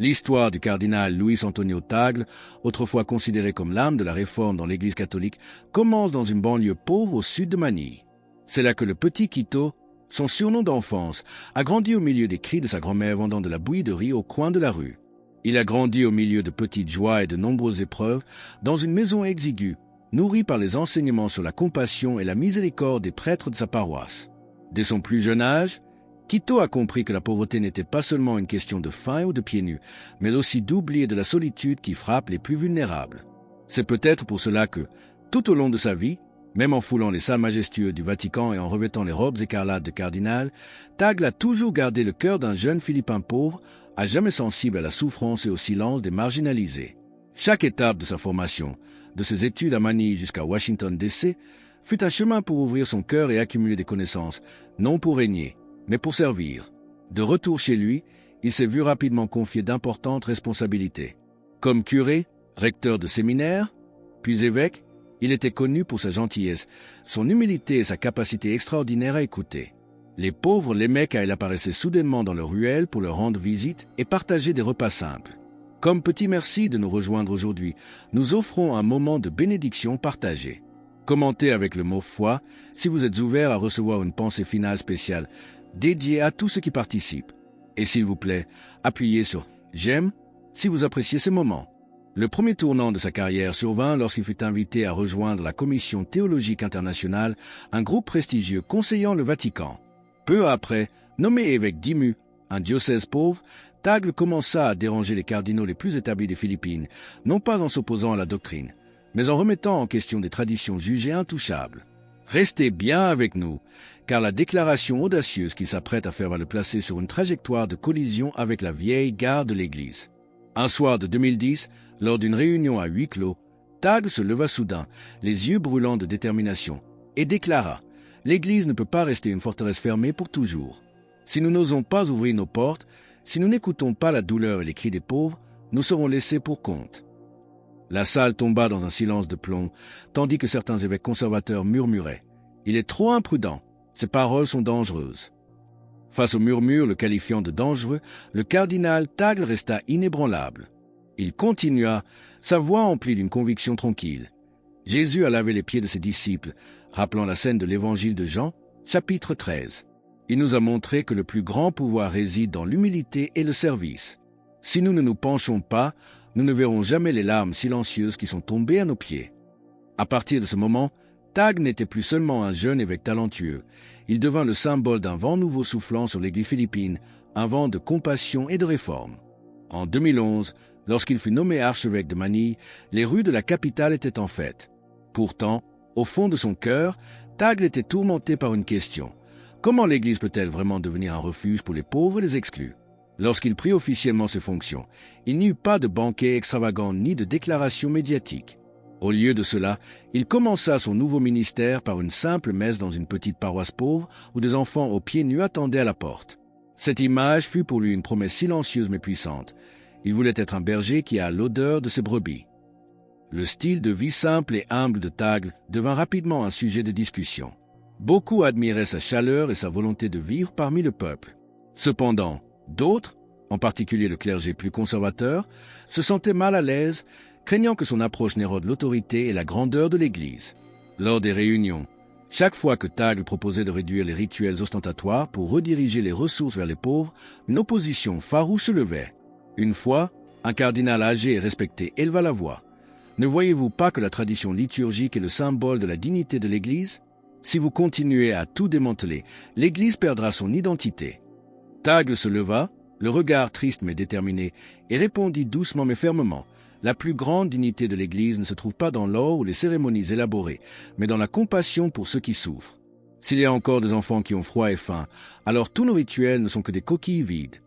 L'histoire du cardinal Luis Antonio Tagle, autrefois considéré comme l'âme de la réforme dans l'Église catholique, commence dans une banlieue pauvre au sud de Manille. C'est là que le petit Quito, son surnom d'enfance, a grandi au milieu des cris de sa grand-mère vendant de la bouillie de riz au coin de la rue. Il a grandi au milieu de petites joies et de nombreuses épreuves, dans une maison exiguë, nourrie par les enseignements sur la compassion et la miséricorde des prêtres de sa paroisse. Dès son plus jeune âge, Quito a compris que la pauvreté n'était pas seulement une question de faim ou de pieds nus, mais aussi d'oubli et de la solitude qui frappe les plus vulnérables. C'est peut-être pour cela que, tout au long de sa vie, même en foulant les salles majestueuses du Vatican et en revêtant les robes écarlates de cardinal, Tagle a toujours gardé le cœur d'un jeune Philippin pauvre, à jamais sensible à la souffrance et au silence des marginalisés. Chaque étape de sa formation, de ses études à Manille jusqu'à Washington D.C., fut un chemin pour ouvrir son cœur et accumuler des connaissances, non pour régner, mais pour servir. De retour chez lui, il s'est vu rapidement confier d'importantes responsabilités. Comme curé, recteur de séminaire, puis évêque, il était connu pour sa gentillesse, son humilité et sa capacité extraordinaire à écouter. Les pauvres l'aimaient car il apparaissait soudainement dans leurs ruelles pour leur rendre visite et partager des repas simples. Comme petit merci de nous rejoindre aujourd'hui, nous offrons un moment de bénédiction partagée. Commentez avec le mot foi si vous êtes ouvert à recevoir une pensée finale spéciale dédiée à tous ceux qui participent. Et s'il vous plaît, appuyez sur « J'aime » si vous appréciez ces moments. Le premier tournant de sa carrière survint lorsqu'il fut invité à rejoindre la Commission théologique internationale, un groupe prestigieux conseillant le Vatican. Peu après, nommé évêque d'Imu, un diocèse pauvre, Tagle commença à déranger les cardinaux les plus établis des Philippines, non pas en s'opposant à la doctrine, mais en remettant en question des traditions jugées intouchables. Restez bien avec nous, car la déclaration audacieuse qu'il s'apprête à faire va le placer sur une trajectoire de collision avec la vieille garde de l'Église. Un soir de 2010, lors d'une réunion à huis clos, Tagle se leva soudain, les yeux brûlants de détermination, et déclara « L'Église ne peut pas rester une forteresse fermée pour toujours. Si nous n'osons pas ouvrir nos portes, si nous n'écoutons pas la douleur et les cris des pauvres, nous serons laissés pour compte. » La salle tomba dans un silence de plomb, tandis que certains évêques conservateurs murmuraient « Il est trop imprudent, ses paroles sont dangereuses. » Face au murmure le qualifiant de dangereux, le cardinal Tagle resta inébranlable. Il continua, sa voix emplie d'une conviction tranquille. Jésus a lavé les pieds de ses disciples, rappelant la scène de l'évangile de Jean, chapitre 13. Il nous a montré que le plus grand pouvoir réside dans l'humilité et le service. Si nous ne nous penchons pas, nous ne verrons jamais les larmes silencieuses qui sont tombées à nos pieds. À partir de ce moment, Tagle n'était plus seulement un jeune évêque talentueux. Il devint le symbole d'un vent nouveau soufflant sur l'Église philippine, un vent de compassion et de réforme. En 2011, lorsqu'il fut nommé archevêque de Manille, les rues de la capitale étaient en fête. Pourtant, au fond de son cœur, Tagle était tourmenté par une question. Comment l'Église peut-elle vraiment devenir un refuge pour les pauvres et les exclus? Lorsqu'il prit officiellement ses fonctions, il n'y eut pas de banquet extravagant ni de déclaration médiatique. Au lieu de cela, il commença son nouveau ministère par une simple messe dans une petite paroisse pauvre où des enfants aux pieds nus attendaient à la porte. Cette image fut pour lui une promesse silencieuse mais puissante. Il voulait être un berger qui a l'odeur de ses brebis. Le style de vie simple et humble de Tagle devint rapidement un sujet de discussion. Beaucoup admiraient sa chaleur et sa volonté de vivre parmi le peuple. Cependant, d'autres, en particulier le clergé plus conservateur, se sentaient mal à l'aise, craignant que son approche n'érode l'autorité et la grandeur de l'Église. Lors des réunions, chaque fois que Tagle proposait de réduire les rituels ostentatoires pour rediriger les ressources vers les pauvres, une opposition farouche se levait. Une fois, un cardinal âgé et respecté éleva la voix. « Ne voyez-vous pas que la tradition liturgique est le symbole de la dignité de l'Église? Si vous continuez à tout démanteler, l'Église perdra son identité. » Tagle se leva, le regard triste mais déterminé, et répondit doucement mais fermement. La plus grande dignité de l'Église ne se trouve pas dans l'or ou les cérémonies élaborées, mais dans la compassion pour ceux qui souffrent. S'il y a encore des enfants qui ont froid et faim, alors tous nos rituels ne sont que des coquilles vides.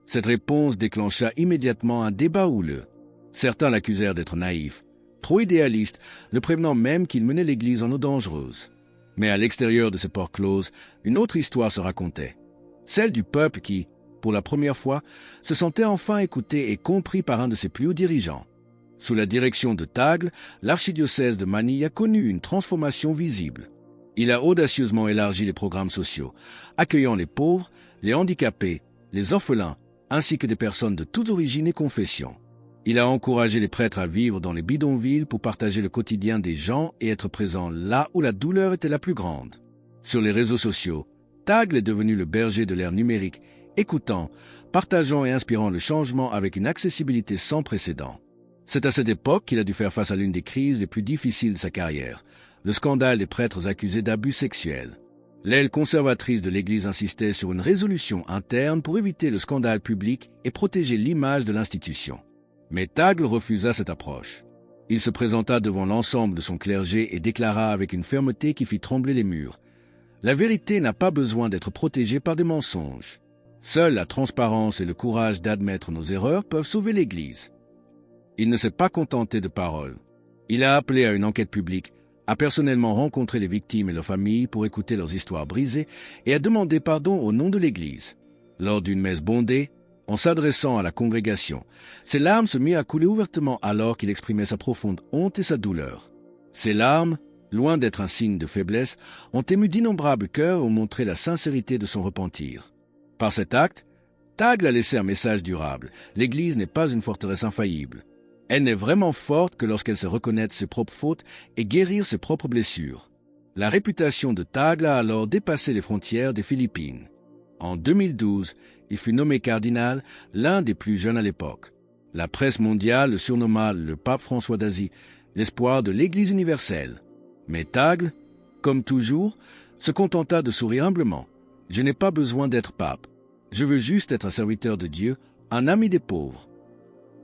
Cette réponse déclencha immédiatement un débat houleux. Certains l'accusèrent d'être naïf, trop idéaliste, le prévenant même qu'il menait l'Église en eau dangereuse. Mais à l'extérieur de ces portes closes, une autre histoire se racontait. Celle du peuple qui, pour la première fois, se sentait enfin écouté et compris par un de ses plus hauts dirigeants. Sous la direction de Tagle, l'archidiocèse de Manille a connu une transformation visible. Il a audacieusement élargi les programmes sociaux, accueillant les pauvres, les handicapés, les orphelins, ainsi que des personnes de toute origine et confession. Il a encouragé les prêtres à vivre dans les bidonvilles pour partager le quotidien des gens et être présent là où la douleur était la plus grande. Sur les réseaux sociaux, Tagle est devenu le berger de l'ère numérique, écoutant, partageant et inspirant le changement avec une accessibilité sans précédent. C'est à cette époque qu'il a dû faire face à l'une des crises les plus difficiles de sa carrière, le scandale des prêtres accusés d'abus sexuels. L'aile conservatrice de l'Église insistait sur une résolution interne pour éviter le scandale public et protéger l'image de l'institution. Mais Tagle refusa cette approche. Il se présenta devant l'ensemble de son clergé et déclara avec une fermeté qui fit trembler les murs. La vérité n'a pas besoin d'être protégée par des mensonges. Seule la transparence et le courage d'admettre nos erreurs peuvent sauver l'Église. Il ne s'est pas contenté de paroles. Il a appelé à une enquête publique, a personnellement rencontré les victimes et leurs familles pour écouter leurs histoires brisées et a demandé pardon au nom de l'Église. Lors d'une messe bondée, en s'adressant à la congrégation, ses larmes se mirent à couler ouvertement alors qu'il exprimait sa profonde honte et sa douleur. Ces larmes, loin d'être un signe de faiblesse, ont ému d'innombrables cœurs et ont montré la sincérité de son repentir. Par cet acte, Tagle a laissé un message durable. L'Église n'est pas une forteresse infaillible. Elle n'est vraiment forte que lorsqu'elle sait reconnaître ses propres fautes et guérir ses propres blessures. La réputation de Tagle a alors dépassé les frontières des Philippines. En 2012, il fut nommé cardinal, l'un des plus jeunes à l'époque. La presse mondiale le surnomma le pape François d'Asie, l'espoir de l'Église universelle. Mais Tagle, comme toujours, se contenta de sourire humblement. « Je n'ai pas besoin d'être pape. Je veux juste être un serviteur de Dieu, un ami des pauvres. »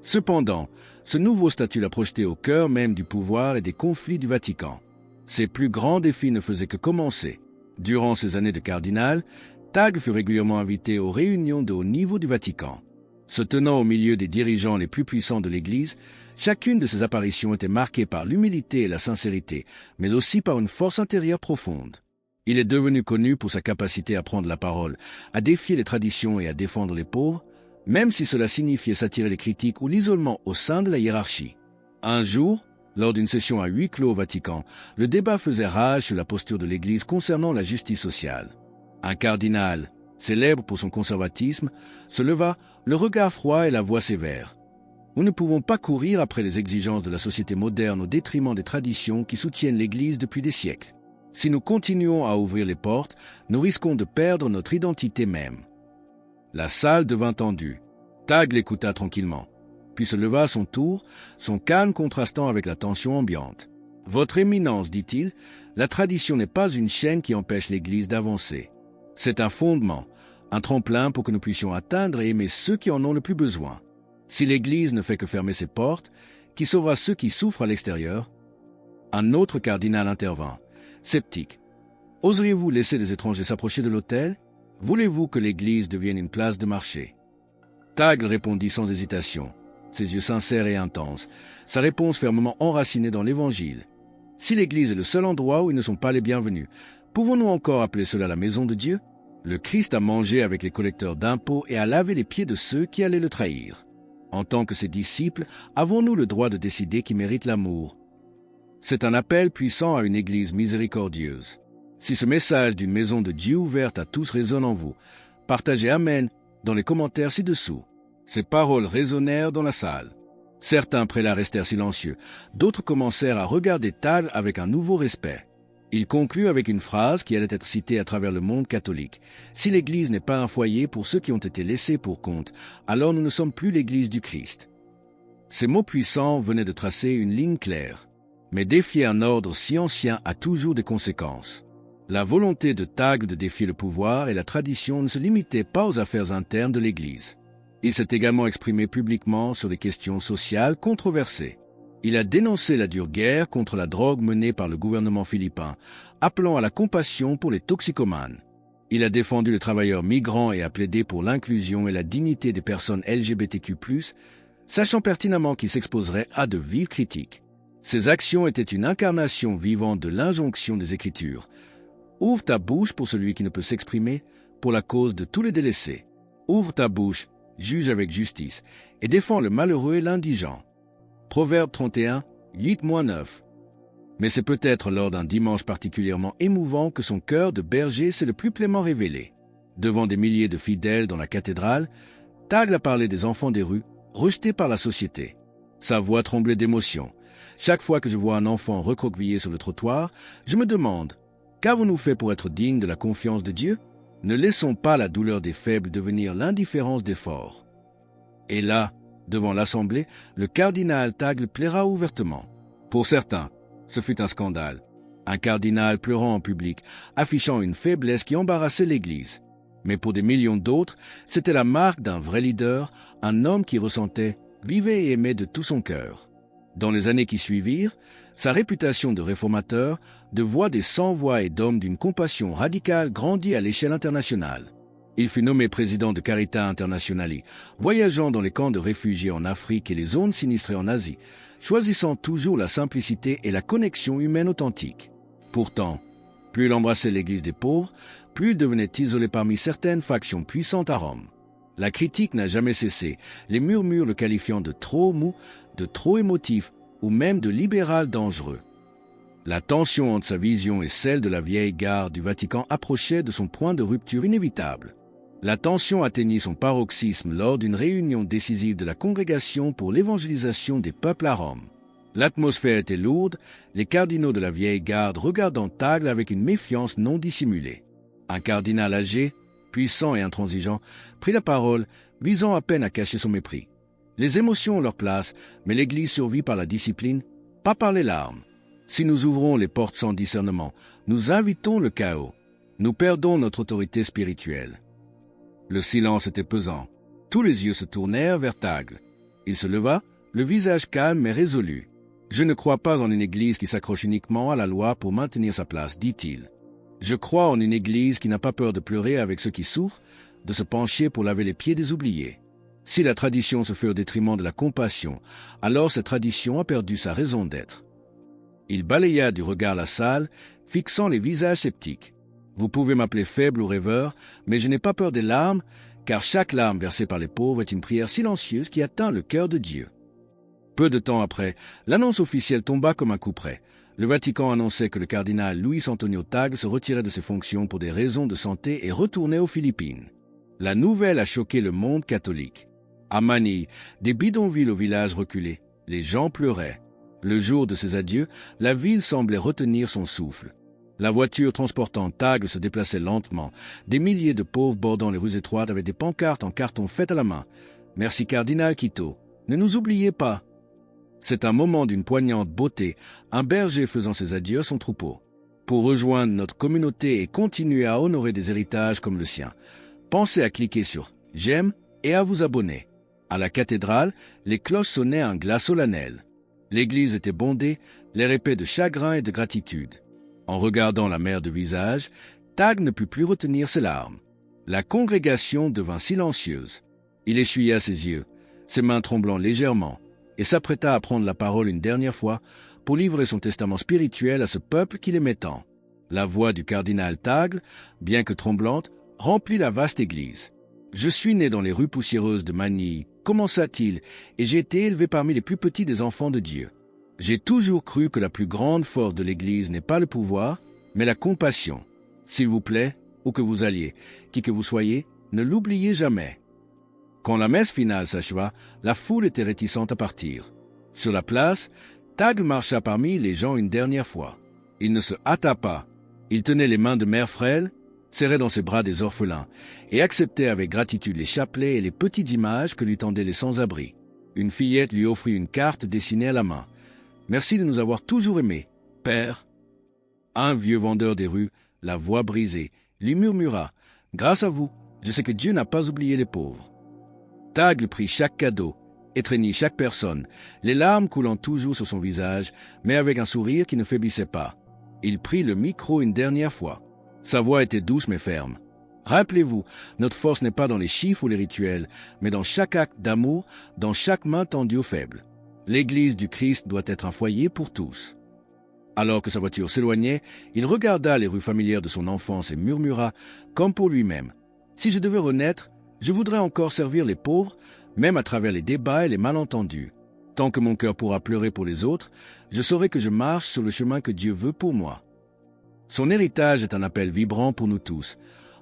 Cependant, ce nouveau statut l'a projeté au cœur même du pouvoir et des conflits du Vatican. Ses plus grands défis ne faisaient que commencer. Durant ses années de cardinal, Tagle fut régulièrement invité aux réunions de haut niveau du Vatican. Se tenant au milieu des dirigeants les plus puissants de l'Église, chacune de ses apparitions était marquée par l'humilité et la sincérité, mais aussi par une force intérieure profonde. Il est devenu connu pour sa capacité à prendre la parole, à défier les traditions et à défendre les pauvres, même si cela signifiait s'attirer les critiques ou l'isolement au sein de la hiérarchie. Un jour, lors d'une session à huis clos au Vatican, le débat faisait rage sur la posture de l'Église concernant la justice sociale. Un cardinal, célèbre pour son conservatisme, se leva, le regard froid et la voix sévère. « Nous ne pouvons pas courir après les exigences de la société moderne au détriment des traditions qui soutiennent l'Église depuis des siècles. Si nous continuons à ouvrir les portes, nous risquons de perdre notre identité même. » La salle devint tendue. Tagle écouta tranquillement, puis se leva à son tour, son calme contrastant avec la tension ambiante. « Votre Éminence, dit-il, la tradition n'est pas une chaîne qui empêche l'Église d'avancer. C'est un fondement, un tremplin pour que nous puissions atteindre et aimer ceux qui en ont le plus besoin. Si l'Église ne fait que fermer ses portes, qui sauvera ceux qui souffrent à l'extérieur ?» Un autre cardinal intervint, sceptique. « Oseriez-vous laisser les étrangers s'approcher de l'autel ? Voulez-vous que l'Église devienne une place de marché ?» Tagle répondit sans hésitation, ses yeux sincères et intenses, sa réponse fermement enracinée dans l'Évangile. « Si l'Église est le seul endroit où ils ne sont pas les bienvenus, pouvons-nous encore appeler cela la maison de Dieu ? Le Christ a mangé avec les collecteurs d'impôts et a lavé les pieds de ceux qui allaient le trahir. En tant que ses disciples, avons-nous le droit de décider qui mérite l'amour ? C'est un appel puissant à une Église miséricordieuse. Si ce message d'une maison de Dieu ouverte à tous résonne en vous, partagez Amen dans les commentaires ci-dessous. Ces paroles résonnèrent dans la salle. Certains prélats restèrent silencieux, d'autres commencèrent à regarder Tagle avec un nouveau respect. Il conclut avec une phrase qui allait être citée à travers le monde catholique. « Si l'Église n'est pas un foyer pour ceux qui ont été laissés pour compte, alors nous ne sommes plus l'Église du Christ. » Ces mots puissants venaient de tracer une ligne claire. Mais défier un ordre si ancien a toujours des conséquences. La volonté de Tagle de défier le pouvoir et la tradition ne se limitait pas aux affaires internes de l'Église. Il s'est également exprimé publiquement sur des questions sociales controversées. Il a dénoncé la dure guerre contre la drogue menée par le gouvernement philippin, appelant à la compassion pour les toxicomanes. Il a défendu les travailleurs migrants et a plaidé pour l'inclusion et la dignité des personnes LGBTQ+, sachant pertinemment qu'il s'exposerait à de vives critiques. Ses actions étaient une incarnation vivante de l'injonction des Écritures. Ouvre ta bouche pour celui qui ne peut s'exprimer, pour la cause de tous les délaissés. Ouvre ta bouche, juge avec justice, et défends le malheureux et l'indigent. Proverbe 31, 8-9. Mais c'est peut-être lors d'un dimanche particulièrement émouvant que son cœur de berger s'est le plus pleinement révélé. Devant des milliers de fidèles dans la cathédrale, Tagle a parlé des enfants des rues, rejetés par la société. Sa voix tremblait d'émotion. Chaque fois que je vois un enfant recroquevillé sur le trottoir, je me demande, qu'avons-nous fait pour être dignes de la confiance de Dieu? Ne laissons pas la douleur des faibles devenir l'indifférence des forts. Et là, devant l'Assemblée, le cardinal Tagle plaira ouvertement. Pour certains, ce fut un scandale. Un cardinal pleurant en public, affichant une faiblesse qui embarrassait l'Église. Mais pour des millions d'autres, c'était la marque d'un vrai leader, un homme qui ressentait, vivait et aimait de tout son cœur. Dans les années qui suivirent, sa réputation de réformateur, de voix des sans-voix et d'homme d'une compassion radicale grandit à l'échelle internationale. Il fut nommé président de Caritas Internationali, voyageant dans les camps de réfugiés en Afrique et les zones sinistrées en Asie, choisissant toujours la simplicité et la connexion humaine authentique. Pourtant, plus il embrassait l'Église des pauvres, plus il devenait isolé parmi certaines factions puissantes à Rome. La critique n'a jamais cessé, les murmures le qualifiant de trop mou, de trop émotif ou même de libéral dangereux. La tension entre sa vision et celle de la vieille garde du Vatican approchait de son point de rupture inévitable. La tension atteignit son paroxysme lors d'une réunion décisive de la Congrégation pour l'évangélisation des peuples à Rome. L'atmosphère était lourde, les cardinaux de la vieille garde regardant Tagle avec une méfiance non dissimulée. Un cardinal âgé, puissant et intransigeant, prit la parole, visant à peine à cacher son mépris. Les émotions ont leur place, mais l'Église survit par la discipline, pas par les larmes. Si nous ouvrons les portes sans discernement, nous invitons le chaos. Nous perdons notre autorité spirituelle. Le silence était pesant. Tous les yeux se tournèrent vers Tagle. Il se leva, le visage calme mais résolu. « Je ne crois pas en une Église qui s'accroche uniquement à la loi pour maintenir sa place, dit-il. Je crois en une Église qui n'a pas peur de pleurer avec ceux qui souffrent, de se pencher pour laver les pieds des oubliés. Si la tradition se fait au détriment de la compassion, alors cette tradition a perdu sa raison d'être. » Il balaya du regard la salle, fixant les visages sceptiques. « Vous pouvez m'appeler faible ou rêveur, mais je n'ai pas peur des larmes, car chaque larme versée par les pauvres est une prière silencieuse qui atteint le cœur de Dieu. » Peu de temps après, l'annonce officielle tomba comme un coup près. Le Vatican annonçait que le cardinal Luis Antonio Tagle se retirait de ses fonctions pour des raisons de santé et retournait aux Philippines. La nouvelle a choqué le monde catholique. À Manille, des bidonvilles au village reculé, les gens pleuraient. Le jour de ses adieux, la ville semblait retenir son souffle. La voiture transportant Tagle se déplaçait lentement, des milliers de pauvres bordant les rues étroites avec des pancartes en carton faites à la main. « Merci cardinal Quito, ne nous oubliez pas !» C'est un moment d'une poignante beauté, un berger faisant ses adieux à son troupeau. Pour rejoindre notre communauté et continuer à honorer des héritages comme le sien, pensez à cliquer sur « J'aime » et à vous abonner. À la cathédrale, les cloches sonnaient un glas solennel. L'église était bondée, l'air épais de chagrin et de gratitude. En regardant la mère de visage, Tagle ne put plus retenir ses larmes. La congrégation devint silencieuse. Il essuya ses yeux, ses mains tremblant légèrement, et s'apprêta à prendre la parole une dernière fois pour livrer son testament spirituel à ce peuple qu'il aimait tant. La voix du cardinal Tagle, bien que tremblante, remplit la vaste église. « Je suis né dans les rues poussiéreuses de Manille, commença-t-il, et j'ai été élevé parmi les plus petits des enfants de Dieu. J'ai toujours cru que la plus grande force de l'Église n'est pas le pouvoir, mais la compassion. S'il vous plaît, où que vous alliez, qui que vous soyez, ne l'oubliez jamais. » Quand la messe finale s'acheva, la foule était réticente à partir. Sur la place, Tagle marcha parmi les gens une dernière fois. Il ne se hâta pas. Il tenait les mains de Mère Frêle, serrait dans ses bras des orphelins, et acceptait avec gratitude les chapelets et les petites images que lui tendaient les sans-abri. Une fillette lui offrit une carte dessinée à la main. « Merci de nous avoir toujours aimés, Père. » Un vieux vendeur des rues, la voix brisée, lui murmura « Grâce à vous, je sais que Dieu n'a pas oublié les pauvres. » Tagle prit chaque cadeau, étreignit chaque personne, les larmes coulant toujours sur son visage, mais avec un sourire qui ne faiblissait pas. Il prit le micro une dernière fois. Sa voix était douce mais ferme. « Rappelez-vous, notre force n'est pas dans les chiffres ou les rituels, mais dans chaque acte d'amour, dans chaque main tendue aux faibles. L'Église du Christ doit être un foyer pour tous. » Alors que sa voiture s'éloignait, il regarda les rues familières de son enfance et murmura, comme pour lui-même, « Si je devais renaître, je voudrais encore servir les pauvres, même à travers les débats et les malentendus. Tant que mon cœur pourra pleurer pour les autres, je saurai que je marche sur le chemin que Dieu veut pour moi. » Son héritage est un appel vibrant pour nous tous.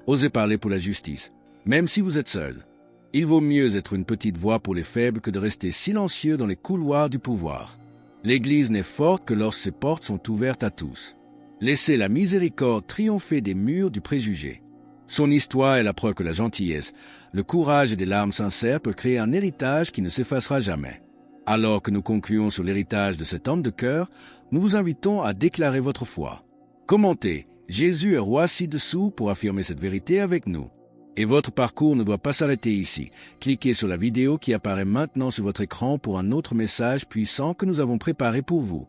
Osez parler pour la justice, même si vous êtes seul. Il vaut mieux être une petite voix pour les faibles que de rester silencieux dans les couloirs du pouvoir. L'Église n'est forte que lorsque ses portes sont ouvertes à tous. Laissez la miséricorde triompher des murs du préjugé. Son histoire est la preuve que la gentillesse, le courage et des larmes sincères peuvent créer un héritage qui ne s'effacera jamais. Alors que nous concluons sur l'héritage de cet homme de cœur, nous vous invitons à déclarer votre foi. Commentez « Jésus est roi ci-dessous » pour affirmer cette vérité avec nous. Et votre parcours ne doit pas s'arrêter ici. Cliquez sur la vidéo qui apparaît maintenant sur votre écran pour un autre message puissant que nous avons préparé pour vous.